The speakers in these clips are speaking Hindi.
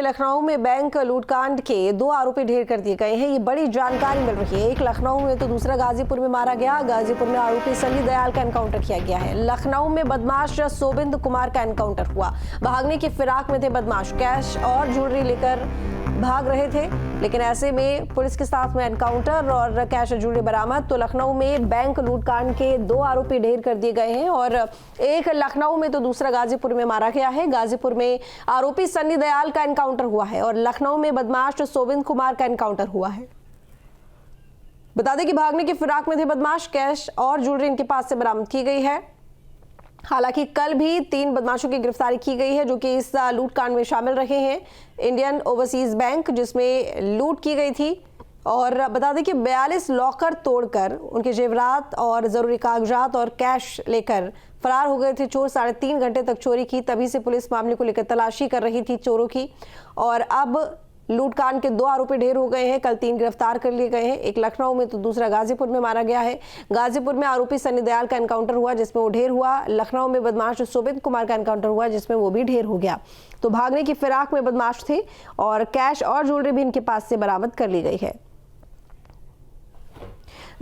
लखनऊ में बैंक लूटकांड के 2 आरोपी ढेर कर दिए गए हैं। ये बड़ी जानकारी मिल रही है। एक लखनऊ में तो दूसरा गाजीपुर में मारा गया। गाजीपुर में आरोपी सनी दयाल का एनकाउंटर किया गया है। लखनऊ में बदमाश सोबिंद कुमार का एनकाउंटर हुआ। भागने की फिराक में थे बदमाश, कैश और ज्वेलरी लेकर भाग रहे थे, लेकिन ऐसे में पुलिस के साथ में एनकाउंटर और कैश और ज्वेलरी बरामद। तो लखनऊ में बैंक लूटकांड के 2 आरोपी ढेर कर दिए गए हैं और एक लखनऊ में तो दूसरा गाजीपुर में मारा गया है। गाजीपुर में आरोपी सनी दयाल का एनकाउंटर हुआ है और लखनऊ में बदमाश सोबिंद कुमार का एनकाउंटर हुआ है। बता दें कि भागने की फिराक में थे बदमाश, कैश और ज्वेलरी इनके पास से बरामद की गई है। हालांकि कल भी 3 बदमाशों की गिरफ्तारी की गई है जो कि इस लूटकांड में शामिल रहे हैं। इंडियन ओवरसीज बैंक जिसमें लूट की गई थी और बता दें कि 42 लॉकर तोड़कर उनके जेवरात और जरूरी कागजात और कैश लेकर फरार हो गए थे चोर। 3.5 घंटे तक चोरी की, तभी से पुलिस मामले को लेकर तलाशी कर रही थी चोरों की। और अब लूटकांड के 2 आरोपी ढेर हो गए हैं। कल 3 गिरफ्तार कर लिए गए हैं। एक लखनऊ में तो दूसरा गाजीपुर में मारा गया है। गाजीपुर में आरोपी सनी दयाल का एनकाउंटर हुआ जिसमें वो ढेर हुआ। लखनऊ में बदमाश सोबिंद कुमार का एनकाउंटर हुआ जिसमें वो भी ढेर हो गया। तो भागने की फिराक में बदमाश थे और कैश और ज्वेलरी भी इनके पास से बरामद कर ली गई है।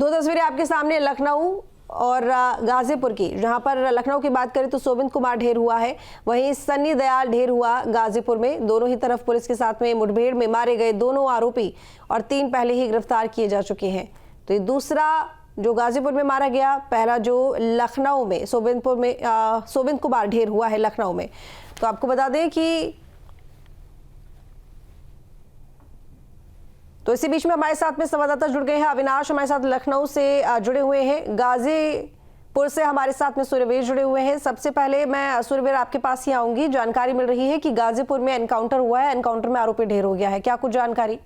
2 तस्वीरें आपके सामने लखनऊ और गाजीपुर की, जहां पर लखनऊ की बात करें तो सोबिंद कुमार ढेर हुआ है, वहीं सनी दयाल ढेर हुआ गाजीपुर में। दोनों ही तरफ पुलिस के साथ में मुठभेड़ में मारे गए दोनों आरोपी और 3 पहले ही गिरफ्तार किए जा चुके हैं। तो ये दूसरा जो गाजीपुर में मारा गया, पहला जो लखनऊ में सोबिंद कुमार ढेर हुआ है लखनऊ में। तो आपको बता दें कि तो इसी बीच में हमारे साथ में संवाददाता जुड़ गए हैं। अविनाश हमारे साथ लखनऊ से जुड़े हुए हैं। गाजीपुर से हमारे साथ में सूर्यवीर जुड़े हुए हैं। सबसे पहले मैं सूर्यवीर आपके पास ही आऊंगी। जानकारी मिल रही है कि गाजीपुर में एनकाउंटर हुआ है, एनकाउंटर में आरोपी ढेर हो गया है, क्या कुछ जानकारी?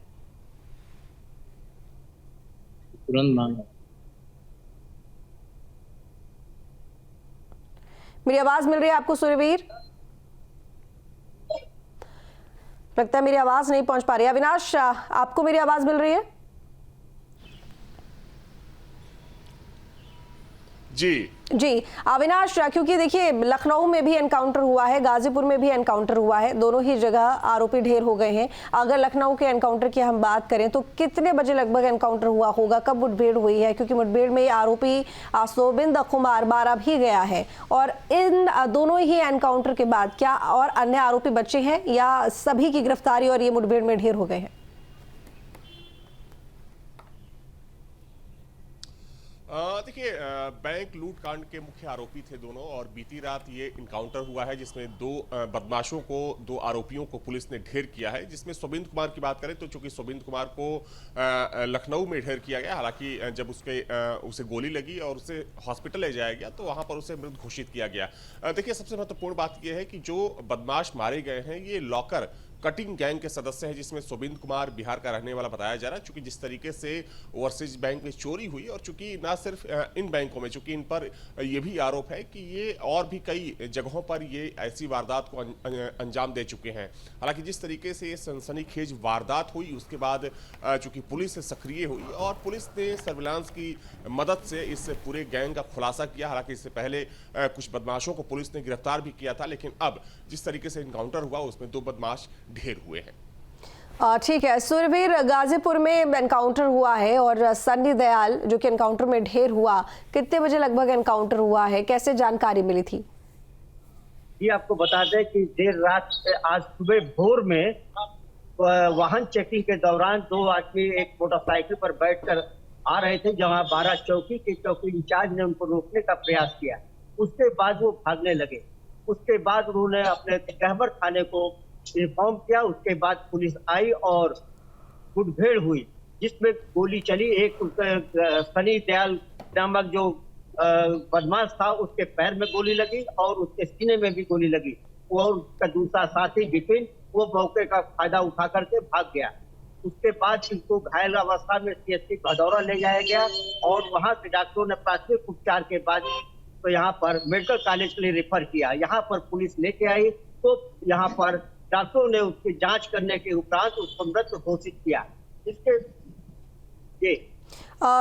मेरी आवाज मिल रही है आपको सूर्यवीर? लगता है मेरी आवाज नहीं पहुंच पा रही है। अविनाश, आपको मेरी आवाज मिल रही है? जी अविनाश, क्योंकि देखिए लखनऊ में भी एनकाउंटर हुआ है, गाजीपुर में भी एनकाउंटर हुआ है, दोनों ही जगह आरोपी ढेर हो गए हैं। अगर लखनऊ के एनकाउंटर की हम बात करें तो कितने बजे लगभग एनकाउंटर हुआ होगा, कब मुठभेड़ हुई है? क्योंकि मुठभेड़ में आरोपी सोबिंद कुमार मारा भी गया है और इन दोनों ही एनकाउंटर के बाद क्या और अन्य आरोपी बचे हैं या सभी की गिरफ्तारी और ये मुठभेड़ में ढेर हो गए हैं? देखिए, बैंक लूट कांड के मुख्य आरोपी थे दोनों और बीती रात ये इनकाउंटर हुआ है जिसमें 2 बदमाशों को, 2 आरोपियों को पुलिस ने ढेर किया है। जिसमें सोबिंद कुमार की बात करें तो चूंकि सोबिंद कुमार को लखनऊ में ढेर किया गया, हालांकि जब उसे गोली लगी और उसे हॉस्पिटल ले जाया गया तो वहां पर उसे मृत घोषित किया गया। देखिए, सबसे महत्वपूर्ण बात यह है कि जो बदमाश मारे गए हैं ये लॉकर कटिंग गैंग के सदस्य हैं, जिसमें सोबिंद कुमार बिहार का रहने वाला बताया जा रहा है। चूंकि जिस तरीके से ओवरसीज बैंक में चोरी हुई और चूंकि ना सिर्फ इन बैंकों में, चूंकि इन पर यह भी आरोप है कि ये और भी कई जगहों पर ये ऐसी वारदात को अंजाम दे चुके हैं। हालांकि जिस तरीके से ये सनसनीखेज वारदात हुई उसके बाद चूंकि पुलिस सक्रिय हुई और पुलिस ने सर्विलांस की मदद से इस पूरे गैंग का खुलासा किया। हालांकि इससे पहले कुछ बदमाशों को पुलिस ने गिरफ्तार भी किया था, लेकिन अब जिस तरीके से इनकाउंटर हुआ उसमें 2 बदमाश ढेर हुए हैं। ठीक है सूर्यवीर, गाजीपुर में एनकाउंटर हुआ है और सनी दयाल जो कि एनकाउंटर में ढेर हुआ, कितने बजे लगभग एनकाउंटर हुआ है, कैसे जानकारी मिली थी? ये आपको बता दें कि देर रात से आज सुबह भोर में वाहन चेकिंग के दौरान 2 आदमी एक मोटरसाइकिल पर बैठकर आ रहे थे, जहां 12 चौकी के चौकी इंचार्ज ने उनको रोकने का प्रयास किया। उसके बाद वो भागने लगे। उसके बाद उन्होंने अपने कहबर थाने को इन्फॉर्म किया। उसके बाद पुलिस आई और मुठभेड़ हुई जिसमें गोली चली। एक सनी दयाल नामक जो बदमाश था उसके पैर में गोली लगी और उसके सीने में भी गोली लगी। वो उसका दूसरा साथी विपिन वो मौके का फायदा उठा करके भाग गया। उसके बाद इसको घायल अवस्था में CHC भदौरा ले जाया गया और वहां से डॉक्टरों ने प्राथमिक उपचार के बाद तो यहाँ पर मेडिकल कॉलेज के लिए रेफर किया। यहाँ पर पुलिस लेके आई तो यहाँ पर डॉक्टरों ने उसकी जांच करने के उपरांत उसको मृत घोषित किया। इसके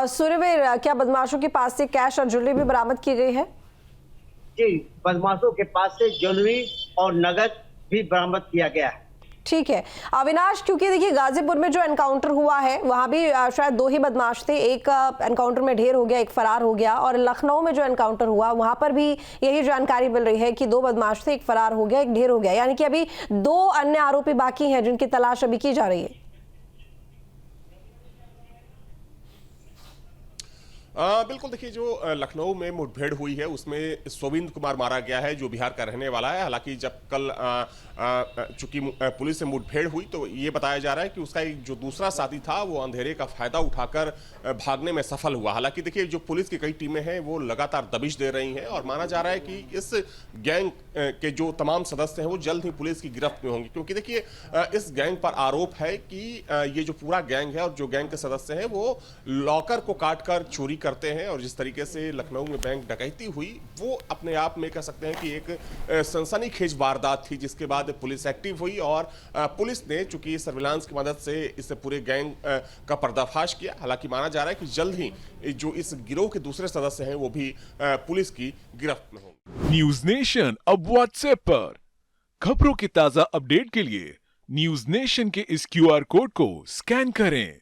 सूर्यवीर, क्या बदमाशों के पास से कैश और ज्वेलरी भी बरामद की गई है? जी, बदमाशों के पास से ज्वेलरी और नगद भी बरामद किया गया है। ठीक है अविनाश, क्योंकि देखिए गाजीपुर में जो एनकाउंटर हुआ है वहां भी शायद 2 ही बदमाश थे, एक एनकाउंटर में ढेर हो गया, एक फरार हो गया, और लखनऊ में जो एनकाउंटर हुआ वहां पर भी यही जानकारी मिल रही है कि 2 बदमाश थे, एक फरार हो गया, एक ढेर हो गया, यानी कि अभी 2 अन्य आरोपी बाकी हैं जिनकी तलाश अभी की जा रही है। बिल्कुल, देखिए जो लखनऊ में मुठभेड़ हुई है उसमें सोबिंद कुमार मारा गया है जो बिहार का रहने वाला है। हालांकि जब कल चूंकि पुलिस से मुठभेड़ हुई तो ये बताया जा रहा है कि उसका एक जो दूसरा साथी था वो अंधेरे का फायदा उठाकर भागने में सफल हुआ। हालांकि देखिए जो पुलिस की कई टीमें हैं वो लगातार दबिश दे रही हैं और माना जा रहा है कि इस गैंग के जो तमाम सदस्य हैं वो जल्द ही पुलिस की गिरफ्त में होंगे, क्योंकि देखिए इस गैंग पर आरोप है कि ये जो पूरा गैंग है और जो गैंग के सदस्य हैं वो लॉकर को काटकर चोरी करते हैं, और जिस तरीके से लखनऊ में बैंक डकैती हुई वो अपने आप में कह सकते हैं कि एक सनसनीखेज वारदात थी, जिसके बाद पुलिस एक्टिव हुई और पुलिस ने चूंकि सर्विलांस की मदद से इस पूरे गैंग का पर्दाफाश किया। हालांकि माना जा रहा है कि जल्द ही जो इस गिरोह के दूसरे सदस्य हैं वो भी पुलिस की गिरफ्त में होंगे। न्यूज नेशन अब व्हाट्सएप पर खबरों की ताजा अपडेट के लिए न्यूज नेशन के इस QR कोड को स्कैन करें।